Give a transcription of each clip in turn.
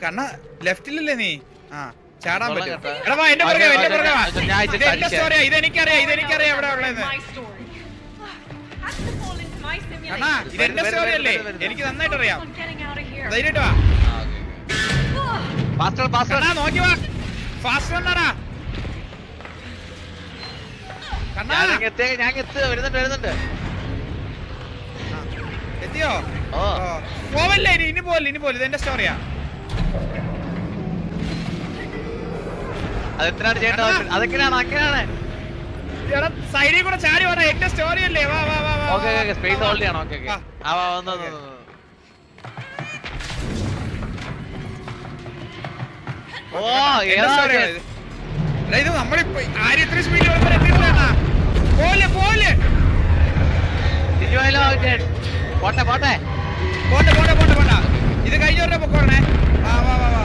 കണ്ണ ലെഫ്റ്റിലല്ലേ നീ? ആ ചാടാൻ പറ്റും. എടാ വാ എന്റെ പുറകെ വാ. ഇതെന്റെ സ്റ്റോറിയാ, ഇതെനിക്കറിയാം എവിടെ ഉള്ളതെന്ന്. കണ്ണാ ഇതെന്റെ സ്റ്റോറി അല്ലേ, എനിക്ക് നന്നായിട്ട് അറിയാം. ധൈര്യമായിട്ട് വാ. കണ്ണാ നോക്കി വാ, ഫാസ്റ്റ് വന്നാടാ കണ്ണാ. ഞാൻ വരുന്നുണ്ട്. എത്തിയോ? പോവല്ലേ ഇനി പോലെ ഇതെന്റെ സ്റ്റോറിയാ. അതെന്തിനാണ് ചെയ്യേണ്ടത്? അതൊക്കെയാണ് സൈഡിൽ കൂടെ ചാടി വേണം, എന്റെ സ്റ്റോറി അല്ലേ. വാ വാ വാ. ഓക്കെ സ്പേസ് ഹോൾഡ് ചെയ്യണം. ഓക്കെ ഓ ഇത് നമ്മളിപ്പോ ആരും ഇത്ര സ്പീഡിൽ എത്തിയിട്ടാ. പോലെ പോട്ടെ ഇത് കഴിഞ്ഞോട്ടെ പൊക്കോണേ. വാ വാ വാ വാ.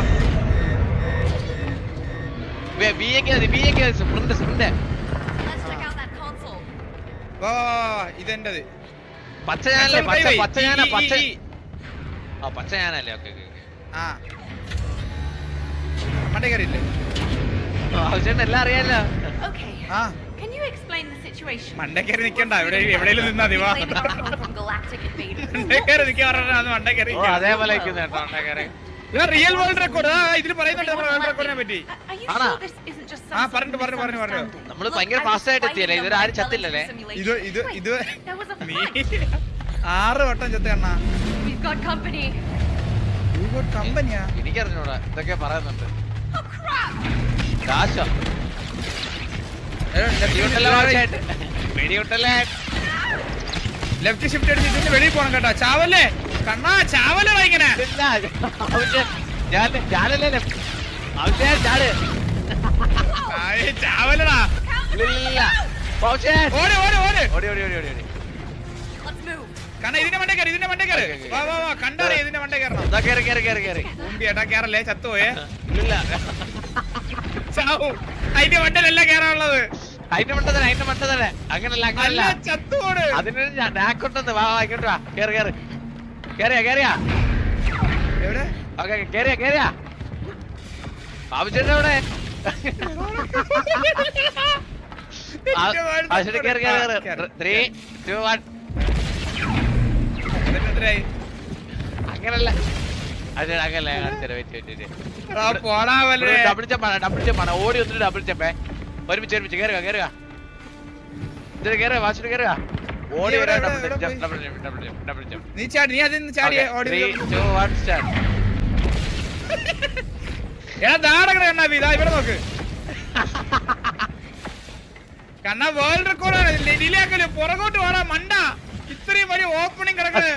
ഇതെന്റത് പച്ചയാനല്ലേ? ഓക്കെ ആ മണ്ടേ കയറിയില്ലേ? ആവശ്യം എല്ലാം അറിയാലോ. ആ മണ്ടേ കയറി നിക്കണ്ട, എവിടെയെങ്കിലും നിന്നാ മതി. വാ മണ്ടേ കയറി നിൽക്കാൻ പറഞ്ഞത് മണ്ടേ കയറി. അതേപോലെ റിയൽ വേൾഡ് റെക്കോർഡ് ഇതിൽ പറയുന്നുണ്ട് നമ്മുടെ വേൾഡ് റെക്കോർഡിനെ പറ്റി. ആ പറഞ്ഞു നമ്മള് ഭയങ്കര ഫാസ്റ്റ് ആയിട്ട് എത്തിയല്ലേ? ഇതൊരു ആരും ചത്തില്ലല്ലേ? ഇത് നീ 6 വട്ടം ചത്ത കണ്ണാ. കമ്പനിയാ എനിക്കറിഞ്ഞൂടാ, ഇതൊക്കെ പറയുന്നുണ്ട്. ലെഫ്റ്റ് ഷിഫ്റ്റ് അടിച്ചിട്ട് വെളിയിൽ പോണം കേട്ടോ. ചാവല്ലേ കണ്ണാ, ചാവല്ലടാ ഇങ്ങനെ. ചാവല്ലടാ. കണ്ണാ ഇതിന്റെ മണ്ടേ കയറി. വാ വാ വാ, കണ്ടറിയ ഇതിന്റെ മണ്ടേ കയറണം. ഏട്ടാ കേറല്ലേ, ചത്തുപോയേ. ചാവും. അതിന്റെ മണ്ടലല്ല കേറാനുള്ളത്. അതിന്റെ മണ്ട തന്നെ. അങ്ങനല്ല ചത്തുപോട്. അതിനൊരു നാക്കുണ്ടെന്ന്. വാ ഇങ്ങോട്ട് വാ. കേറിയാ എവിടെ? ഓക്കെ കേറിയാ ആവശ്യം എവിടെ? അങ്ങനല്ല ഡബിൾ ജമ്പാണ്. ഓടി വന്നിട്ട് ഡബിൾ ജമ്പേ. ഒരുമിച്ച് കേറുക. വാച്ചിട്ട് കേറുക. ഓടി വരാ. Double jump. നീ അതിന്ന് ചാടി. 3, 2, 1 സ്റ്റാർട്ട്. ഇവിടെ നോക്ക് കണ്ണാ, വേൾഡ് റെക്കോർഡാണ്. ഡിലേ ആക്കല് പുറകോട്ട് വേണം മണ്ട. ഇത്രയും വലിയ ഓപ്പണിംഗ് കിടക്കണേ.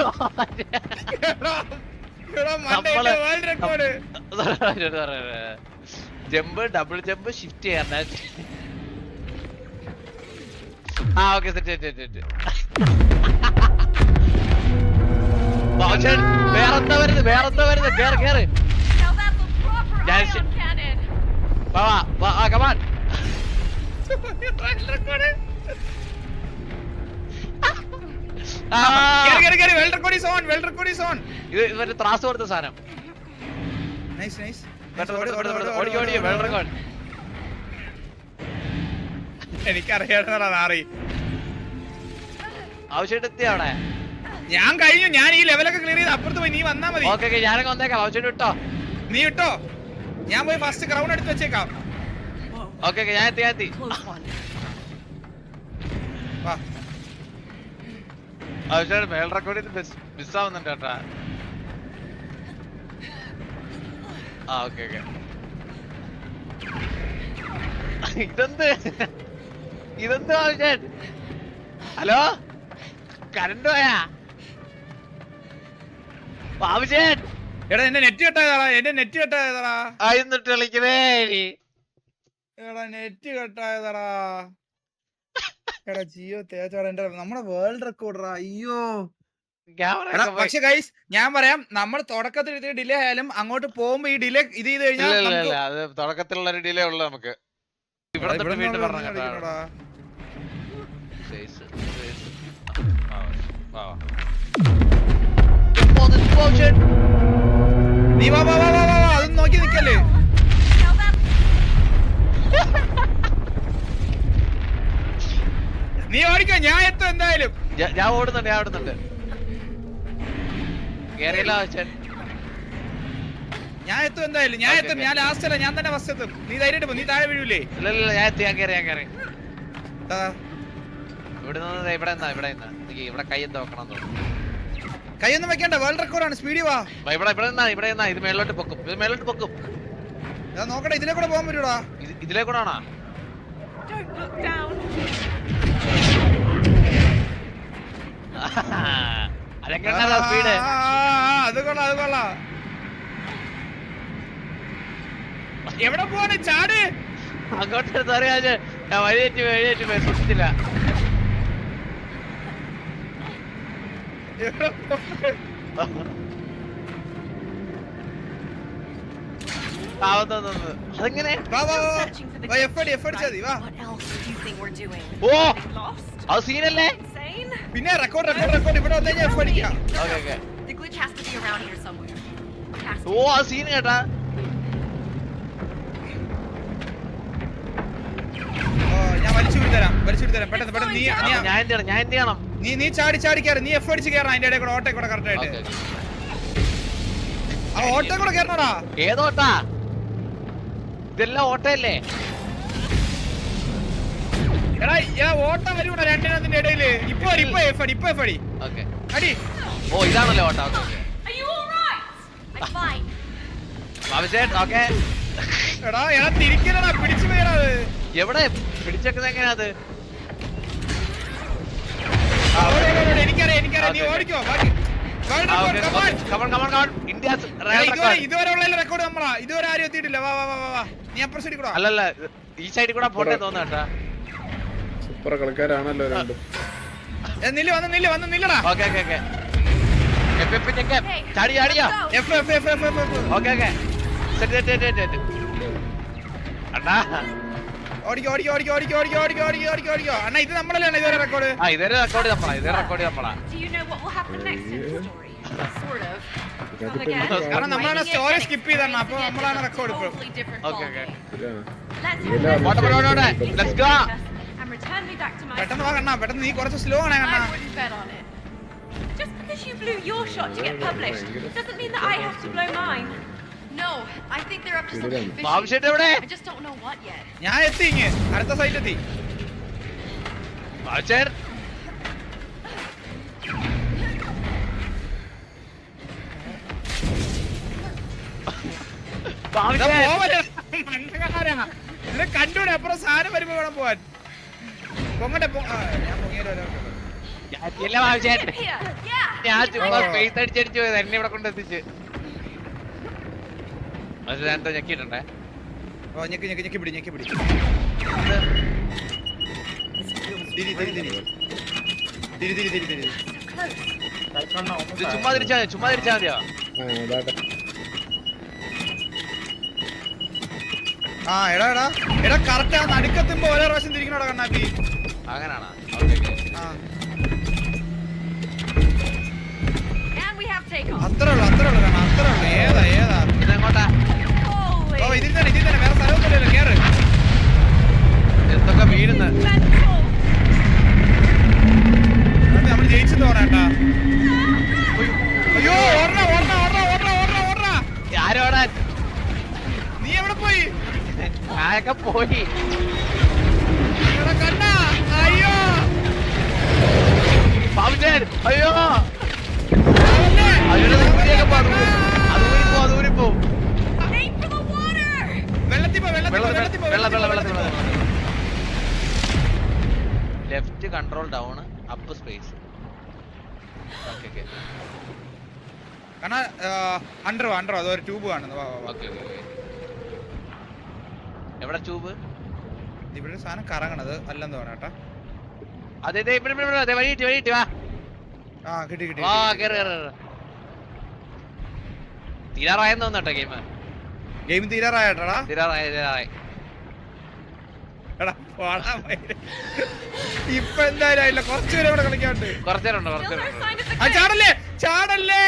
World record. Jump, double jump, shift ചെയ്യാൻ. Okay set. വേറെന്താ വരുന്നത്? കേറ്. കമാൻ. ഇത് ത്രാസ് കൊടുത്ത സാധനം. എനിക്കറിയാടാ നാറി. ആവശ്യമായിട്ട് എത്തിയ അവിടെ ഞാൻ കഴിഞ്ഞു. ഞാൻ ഈ ലെവലൊക്കെ ക്ലിയർ ചെയ്ത് അപ്പുറത്ത് പോയി. നീ വന്നാ മതി. ഓക്കെ ഞാനൊക്കെ വന്നേക്കാം. ആവശ്യമായിട്ട് വിട്ടോ. നീ വിട്ടോ, ഞാൻ പോയി ഫസ്റ്റ് ക്രൗൺ എടുത്ത് വെച്ചേക്കാം. ഓക്കെ ഞാൻ എത്തി. ആവശ്യമായിട്ട് മേൽ റെക്കോർഡ് മിസ്സാവുന്നുണ്ട് കേട്ടാ. ഓക്കെ ഇതെന്ത് ആവശ്യം? ഹലോ, കറണ്ട് പോയാ? ആവശ്യം എടാ എന്റെ നെറ്റ് കട്ടായതാടാ. എന്നിട്ട് കളിക്കണേ. എടാ നെറ്റ് കട്ടായതാടാ. എടാ ജിയോ തേച്ചാടാ നമ്മുടെ വേൾഡ് റെക്കോർഡറാ. അയ്യോ. പക്ഷെ ഗൈസ് ഞാൻ പറയാം, നമ്മൾ തുടക്കത്തിൽ ഇത്തിരി ഡിലേ ആയാലും അങ്ങോട്ട് പോകുമ്പോ ഈ ഡിലേ ഇത് ചെയ്ത് കഴിഞ്ഞാൽ തുടക്കത്തിലുള്ള ഒരു ഡിലേ ഉള്ളു നമുക്ക്. നീ വാ വാ വാ വാ വാ, അത് നോക്കി നിക്കല്ലേ. നീ ഓടിക്കോ, ഞാൻ എത്തും എന്തായാലും. ഞാൻ ഓടുന്നുണ്ട് കേറിയല്ലോ ഞാൻ എത്തും എന്തായാലും, ഞാൻ എത്തും. ഞാൻ ലാസ്റ്റ് അല്ല, ഞാൻ തന്നെ ഫസ്റ്റ് എത്തും. നീ ധൈര്യമായിട്ട് പോ, നീ താഴെ വീഴൂലേ? ഇല്ല ഞാൻ കേറി ഇവിടെ ഇവിടെ കൈ എന്താ വെക്കണം തോന്നുന്നു. കൈയൊന്നും വെക്കണ്ട, വേൾഡ് റെക്കോർഡാണ്. സ്പീഡി വാ. ഇവിടെ ഇത് മേലോട്ട് പൊക്കും. ഞാൻ നോക്കട്ടെ, ഇതിലെ കൂടെ പോകാൻ പറ്റൂടാ. ഇതിലേ കൂടെ ആണോ? സ്പീഡ് അത് കൊള്ളാം. എവിടെ പോവാണ്? ചാട് അങ്ങോട്ട് അറിയാ. ഞാൻ വഴിയേറ്റ് സൂക്ഷിച്ചില്ല. അതെങ്ങനെ? ഓ അത് സീനല്ലേ? പിന്നെ റെക്കോർഡ് ഇവിടെ വന്നു കഴിഞ്ഞാൽ എഫ് അടിക്കാം. ഓ അത് സീൻ കേട്ടാ. ഞാൻ വലിച്ചു തരാം പെട്ടെന്ന്. ഞാൻ എന്ത് ചെയ്യണം? നീ ചാടി കയറി. നീ എഫ് അടിച്ച് കയറണം. അതിന്റെ ഇടയിൽ കൂടെ ഓട്ടേ കൂടെ കറക്റ്റ് ആയിട്ട്. ആ ഓട്ടേ കൂടെ കയറണോടാ. ഏതോട്ടാ? ഇതെല്ലാം ഓട്ടയല്ലേ? എടാ ഓട്ടം വരൂടാ രണ്ടിനത്തിന്റെ ഇടയില്. ഇപ്പൊ എഫ് അടി. അടി. ഓ ഇതാണല്ലേ ഓട്ടം. എടാ തിരിക്കലടാ, പിടിച്ചു പോയടാ. എവിടെ പിടിച്ചേക്കുന്നത്? എങ്ങനെയാ അത്? എനിക്കറിയാം. നീ ഓടിക്കോ. ഇതുവരെ ഉള്ള റെക്കോർഡ് നമ്മളാ. ഇതുവരെ ആരും എത്തിയിട്ടില്ല. വാ. നീ അപ്പുറം സൈഡിൽ കൂടെ. അല്ലല്ല, ഈ സൈഡിൽ കൂടെ പോട്ടെ തോന്നുന്നു. സൂപ്പർ കളിക്കാരാണല്ലോ രണ്ടും. നില്ലടാ. ഓടിക്കോ. അണ്ണാ ഇത് നമ്മളല്ലേ ഇതുവരെ റെക്കോർഡ്? ഇതേ റെക്കോർഡ് നമ്മളാ. കാരണം നമ്മളാണ് സ്റ്റോറി സ്കിപ്പ് ചെയ്തത്. അപ്പൊ നമ്മളാണ് റെക്കോർഡ് ഇപ്പൊ. പെട്ടെന്ന് വാ കണ്ണാ, പെട്ടെന്ന്. നീ കുറച്ച് സ്ലോ ആണ് കണ്ണാ. Just because you blew your shot to get published doesn't mean that I have to blow mine. No, I think they're up to something fishy. I just don't know what yet. ഞാൻ എത്തി, അടുത്ത site എത്തി. കണ്ടൂടെ അപ്പുറം സാധനം വരുമ്പോ വേണം പോവാൻ. പൊങ്ങട്ടെ. ഞാൻ പൊങ്ങിയാലോ? ഞാൻ ചുമ്മാ സ്പേസ് അടിച്ചടിച്ചു പോയത്. എന്നെ ഇവിടെ കൊണ്ടെത്തിച്ച് ഞെക്കിട്ടുണ്ടേ. ഞെക്കി പിടി. ചുമ്മാ തിരിച്ചാ മതിയോ? എടാ കറക്റ്റ് ആ നടുക്കെത്തുമ്പോ ഓരോ പ്രാവശ്യം തിരിക്കണോടാ കണ്ണാപ്പി. അങ്ങനാണോ? അത്രേ ഉള്ളു കണ്ണാ, അത്രേ ഉള്ളു. ഏതാ ഇതെങ്ങോട്ടാ? ഇതിൽ തന്നെ വേറെ സ്ഥലമൊന്നുമില്ലല്ലോ. കേറ്. എന്തൊക്കെ വീഴുന്നു. നമ്മൾ ജയിച്ചെന്ന് പറയട്ടാ. അയ്യോ ഓടണ. ആരോടാ? നീ എവിടെ പോയി? ഞാനൊക്കെ പോയി. കണ്ണാ അയ്യോ. അയ്യോ അതൂരിപ്പോ. Left control down, up space. Under അതൊരു ട്യൂബ് കാണുന്നു. എവിടെ ട്യൂബ്? ഇവിടെ സാധനം കറങ്ങണത് അല്ലെന്ന് പറഞ്ഞാ. അതെ വഴിയിട്ട് വാ. കിട്ടി. തീരാറായെന്ന് തോന്നട്ടെ. ഗെയിം തീരാറായിട്ടാ? തീരാറായി. ഇപ്പൊ എന്തായാലും കുറച്ചുപേരെ ഇവിടെ കളിക്കാണ്ട്. കുറച്ചേരുണ്ട്. ചാടല്ലേ.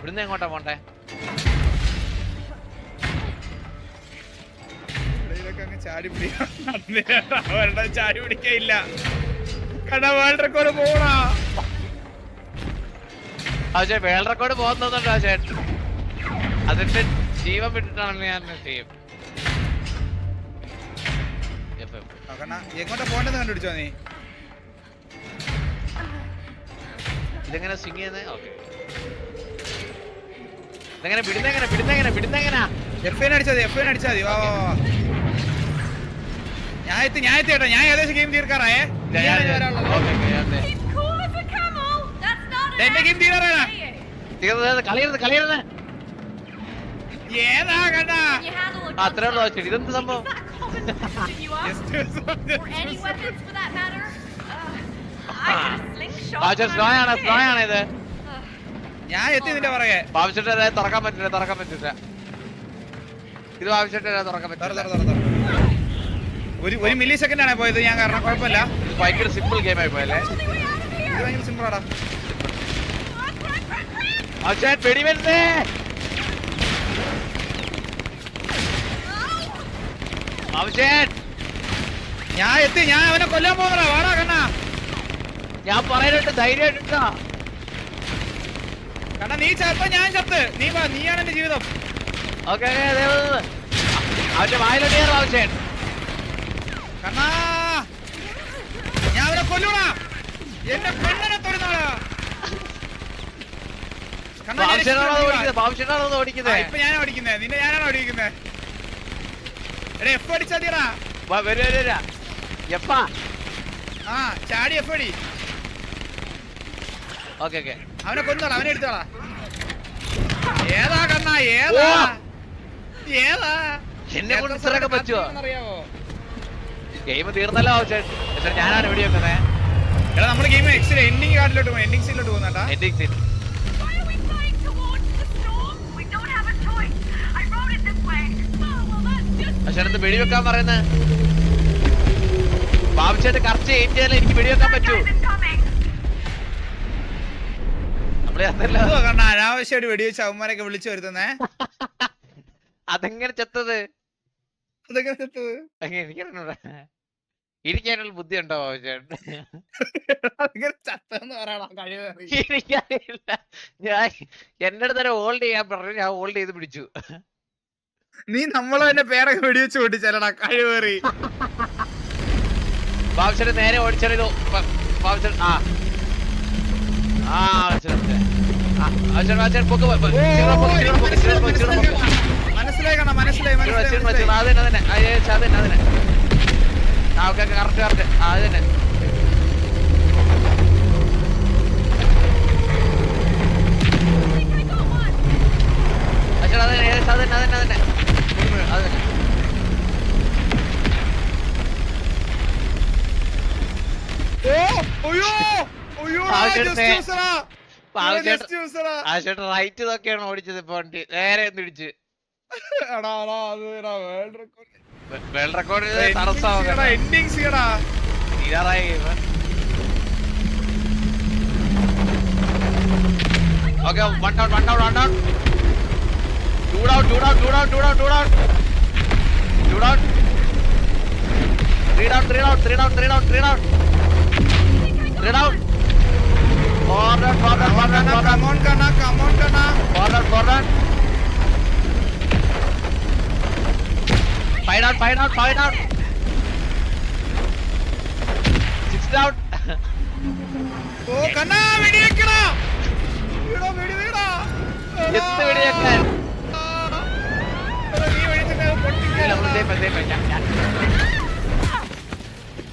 ഇവിടുന്ന് എങ്ങോട്ടാ പോണ്ടേ? ഇതൊക്കെ അങ്ങ് ചാടി പിടിക്കാം. അവരുടെ ചാടി പിടിക്കയില്ല. കണ്ടാ വേൾഡ് റെക്കോർഡ് പോണാ. പക്ഷേ വേൾഡ് റെക്കോർഡ് പോകുന്നുണ്ടോ ചേട്ടൻ? അതിന്റെ ജീവൻ വിട്ടിട്ടാണല്ലോ ഞാൻ ചെയ്യും. എങ്ങോട്ടാ പോണ്ടെന്ന് കണ്ടുപിടിച്ചോ നീ? ഇതെങ്ങനെ സ്വിങ് ചെയ്യുന്നത്? ഓക്കെ, ഇതെങ്ങനെ വിടുന്നെങ്ങനെ? F9 അടിച്ചാ മതി. വാ ഞാൻ എത്തി ചേട്ടാ. ഞാൻ ഏകദേശം ഗെയിം തീർക്കാറായേ. He's cool as a camel. That's not an എന്റെ ഗെയിം തീരാറാണ്. കളിയരുത്. ഏതാ കണ്ടാ? Can you handle a അത്രേ ഉള്ളൂ. ഇതെന്ത് സംഭവം? Is that a common question you ask? Or any weapons for that matter? I got a slingshot. Slow ആണ് ഇത്. ഞാൻ എത്തി നിന്റെ പറയെ. ബാബുചേട്ടൻ തുറക്കാൻ പറ്റില്ല. ഇത് ബാബുചേട്ടൻ തുറക്കാൻ പറ്റില്ല. ഒരു മില്ലി സെക്കൻഡ് ആണ് പോയത് ഞാൻ, കാരണം കുഴപ്പമില്ല. ഭയങ്കര സിമ്പിൾ ഗെയിം ആയി പോയല്ലേ? ഇത് ഭയങ്കര സിമ്പിൾ ആടാ. വെടി വരുന്നേ. ഞാൻ എത്തി. ഞാൻ അവനെ കൊല്ലാൻ പോകുന്നടാ. വാടാ കണ്ണാ. ഞാൻ പറയാനായിട്ട് ധൈര്യമായിട്ടാ. കണ്ണാ നീ ചത്ത ഞാൻ ചത്ത്. നീയാണ് എന്റെ ജീവിതം. ഓക്കെ, അവന്റെ വായിലോട്ട് ആവശ്യം. കണ്ണാ ഞാൻ അവനെ കൊല്ലൂടാ. എന്റെ പെണ്ണിനെ തൊടുന്നാളാ. ബാബുചേട്ടനാണോ ഓടിക്കുന്നത്? ഇപ്പൊ ഞാനാ ഓടിക്കുന്നത്. ഞാനാണോ ഓടിക്കുന്നത്? എടാ എഫ് അടിച്ചാ എപ്പാ? ആ ചാടി എഫ് അടി. ഓക്കെ, അവനെ കൊന്നോളാം. അവനെ എടുത്തോളാ. ഏതാ കണ്ണാ? ഏതാ എന്നെ കൊണ്ട് ഇത്രയൊക്കെ പറ്റുമോ? അറിയാവോ? ഗെയിം തീർന്നല്ലോ ബാബുചേട്ടൻ. ഞാനാണ് വെടി വെക്കുന്നത്. എടാ നമ്മുടെ ഗെയിം എൻഡിങ് കാർഡിലോട്ട് പോകും. Ending സീനിലോട്ട് പോകുന്നേട്ടാ. Why are we flying towards the storm? We don't have a choice. I wrote it this way. Oh, well, that's just... പക്ഷെ അടുത്ത് വെടി വെക്കാൻ പറയുന്നത് ബാബുചേട്ടൻ കറക്റ്റ് എയിം ചെയ്താലേ എനിക്ക് വെടി വെക്കാൻ പറ്റൂ. കണ്ണാ അനാവശ്യമായിട്ട് വെടിവെച്ച് അവന്മാരൊക്കെ വിളിച്ചു വരുത്തുന്നേ. അതെങ്ങനെ ചത്തത്? അതെങ്ങനെ എനിക്കറിഞ്ഞൂടാ. ഇരിക്കാനുള്ള ബുദ്ധി ഉണ്ടോ ബാബുചേട്ടൻ? ചത്തെന്ന് പറയണ കഴിവ്. എനിക്കറിയില്ല. ഞാൻ എന്റെ അടുത്ത് തന്നെ ഹോൾഡ് ചെയ്യാൻ പറഞ്ഞു. ഞാൻ ഹോൾഡ് ചെയ്ത് പിടിച്ചു. നീ നമ്മളെ തന്നെ പേരൊക്കെ വെടിവെച്ച് പൊട്ടിച്ചല്ലടാ കഴിവേറി. ബാബുചേട്ടൻ നേരെ ഓടിച്ചോ. ബാബുചേട്ടൻ മനസ്സിലായി. അതന്നെ കറക്റ്റ് അത് തന്നെ. അതന്നെ. റൈറ്റ് ഇതൊക്കെയാണ് ഓടിച്ചത്. ഇപ്പൊ വണ്ടി നേരെ ഇടിച്ച് വേൾഡ് റെക്കോർഡ് തടസ്സമായി. Okay, one down. Two down. Three down. Forward. Come on, Kana. Forward. Five down. 6 down. Oh, Kana, വെടിവെക്കടാ. വെടിവെക്കടാ. എന്ത് വെടിവെക്കാൻ? നീ വെടിവെക്കുന്നത് പൊട്ടിക്കില്ല.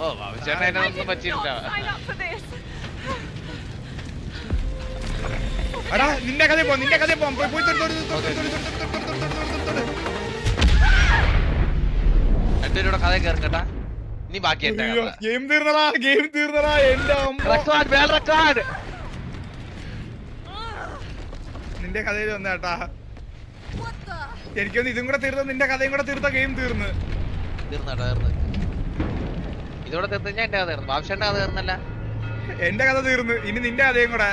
ഓ ബാബുചേട്ടൻ എന്നെ ഒന്നും പറ്റിയില്ല. എടാ നിന്റെ കഥ പോ. രണ്ടുപേരുടെ കഥ കേൾക്കട്ടാ. നീ ബാക്കി എന്റെ ഗെയിം തീർന്നടാ. എന്റെ റെക്കോർഡ്. നിന്റെ കഥയിൽ വന്നേട്ടാ. എനിക്കൊന്ന് ഇതും കൂടെ തീർത്ത, നിന്റെ കഥയും കൂടെ തീർത്ത ഗെയിം തീർന്നു. ഇതോടെ തീർന്നു ഞാൻ എന്റെ കഥ തീർന്നു. ബാബുഷേന്റെ കഥ തീർന്നല്ല. എന്റെ കഥ തീർന്നു. ഇനി നിന്റെ കഥയും കൂടെ.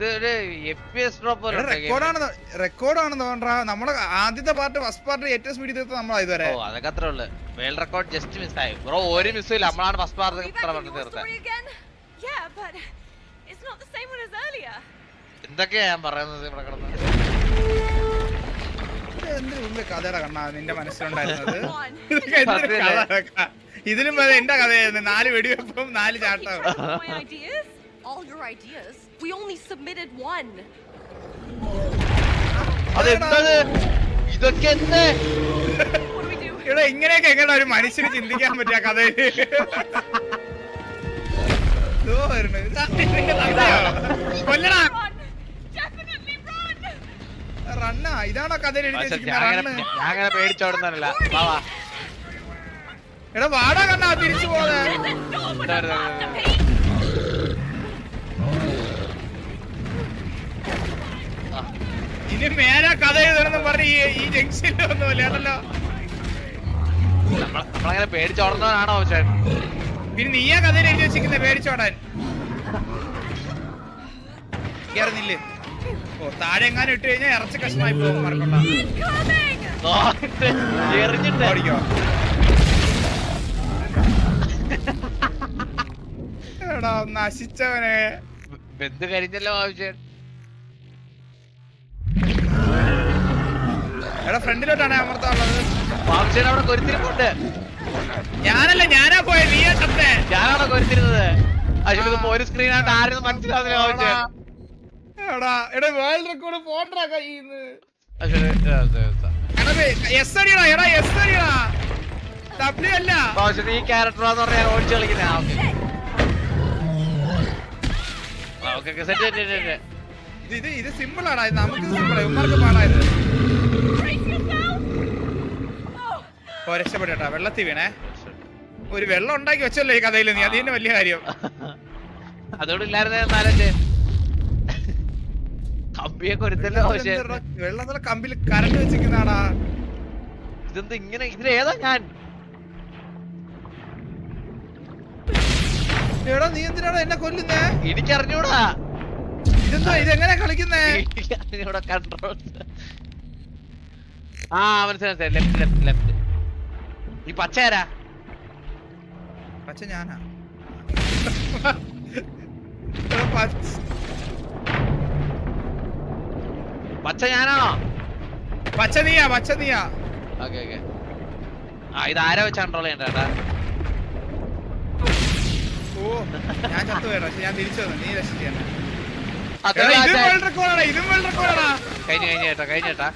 ഇതൊരു FPS ഡ്രോപ്പ് റെക്കോർഡാണെന്ന് തോന്നണ്ടാ. നമ്മളെ ആദ്യത്തെ ഫസ്റ്റ് പാർട്ട് ഏറ്റവും സ്പീഡ് തീർത്ത നമ്മളാ ഇതുവരെ. ഓ അതൊക്കെ അത്രേ ഉള്ളു. വേൾഡ് റെക്കോർഡ് ജസ്റ്റ് മിസ്സായി ബ്രോ. ഒരു മിസ്സും ഇല്ല. നമ്മളാണ് ഫസ്റ്റ് പാർട്ട് ഇത്ര പെട്ടെന്ന് തീർത്തത്. Yeah, but it's not the same one as earlier. എന്തൊക്കെയാ ഞാൻ പറയുന്നത് ഇവിടെ കിടന്ന്? എന്തൊരു വലിയ കഥയുടെ കണ്ണാ നിന്റെ മനസ്സിലുണ്ടായിരുന്നത്. Come on. ഇതൊക്കെ എന്തൊരു കഥ. ഇതിലും എന്റെ കഥയായിരുന്നു. 4 വെടിവെപ്പും 4 ചാട്ടവും. My ideas? All your ideas? We only submitted one. അതെന്തത്? ഇതൊക്കെ എന്ത്? What do we do? ഇവിടെ ഇങ്ങനെയൊക്കെ എങ്ങനെ ഒരു മനുഷ്യന് ചിന്തിക്കാൻ പറ്റിയ കഥയില് കൊല്ലടാ. Run! Definitely run! റണ്ണാ ഇതാണോ കഥയിൽ എഴുതി ഞാൻ വെച്ചിരിക്കുന്ന? അങ്ങനെ പേടിച്ചോടുന്നല്ല. വാ വാ. എടാ വാടാ കണ്ണാ തിരിച്ചു പോകാതെ. This is not what No, a no, no, no. masterpiece! ഇനി മേലെ കഥ എഴുതണമെന്ന് പറഞ്ഞ് ഈ ജംഗ്ഷനിലൊന്നുമില്ല കേട്ടല്ലോ. നമ്മളങ്ങനെ പേടിച്ചോടുന്നവനാണോ പക്ഷേ? പിന്നെ നീയാ കഥയിൽ എഴുതി വെച്ചിരിക്കുന്ന പേടിച്ചോടാൻ. കേറുന്നില്ലേ? ഓ താഴെ എങ്ങാനും ഇട്ട് കഴിഞ്ഞാൽ ഇറച്ചി കഷ്ണമായി പോകും. മറക്കണ്ട. Coming! എറിഞ്ഞിട്ട് ഓടിക്കോ. എടാ നശിച്ചവനെ. ബന്ധു കരിഞ്ഞല്ലോ ആവശ്യം. എടാ ഫ്രണ്ടിലോട്ടാണ് അമർത്താനുള്ളത്. ആവശ്യം അവിടെ കൊരുത്തിരിപ്പുണ്ട്. ഞാനാ പോയത്. നീയാ ചത്തേ. ഞാനാണോ കൊരുത്തിരുന്നത്? അതിലിപ്പോ ഒരു സ്ക്രീനായിട്ട് ആരും മനസ്സിലാവുന്നില്ല ആവശ്യം. എടാ വേൾഡ് റെക്കോർഡ് പോണ്ടാ കയ്യിന്ന്. ഈ ക്യാരക്ടറാന്ന് പറഞ്ഞാൽ ഓടിച്ചു കളിക്കുന്നേ. ഇത് സിമ്പിൾ ആടാ. നമുക്ക് സിമ്പിൾ ഉമ്മാർക്ക് പാടായത്. Brace yourself! Oh, രക്ഷപ്പെട്ടാ. വെള്ളത്തിൽ വീണേ. ഒരു വെള്ളം ഉണ്ടാക്കി വെച്ചല്ലോ ഈ കഥയിൽ. നീ അതിന്റെ വലിയ കാര്യം. അതോട് ഇല്ലായിരുന്നേ. കമ്പിയെ കൊരുത്തല്ലോ ആവശ്യം. വെള്ളത്തിലെ കമ്പിൽ കരണ്ട് വെച്ചിരിക്കുന്നാടാ. ഇതെന്ത് ഇങ്ങനെ? ഇതിലേതാ ഞാൻ? എടാ നീ എന്തിനാടാ എന്നെ കൊല്ലുന്നേ? എനിക്കറിഞ്ഞൂടാ. ഇതെന്താ ഇതെങ്ങനെ കളിക്കുന്നേ? എനിക്കറിഞ്ഞൂടാ കൺട്രോൾ. ആ മനസ്സിലായി. Left left left. ഈ പച്ചയാരാ? പച്ച ഞാനാ. പച്ച ഞാനാണോ? പച്ച നീയാ. Okay okay. ആ ഇത് ആരാ വെച്ച് കൺട്രോൾ ചെയ്യണ്ടേട്ടാ? ഓ ഞാൻ ചത്തു വേണം. പക്ഷെ ഞാൻ തിരിച്ചു വന്നു. നീ രക്ഷിക്കണം. അതെ ഇതും വേൾഡ് റെക്കോർഡാടാ. കഴിഞ്ഞ ചേട്ടാ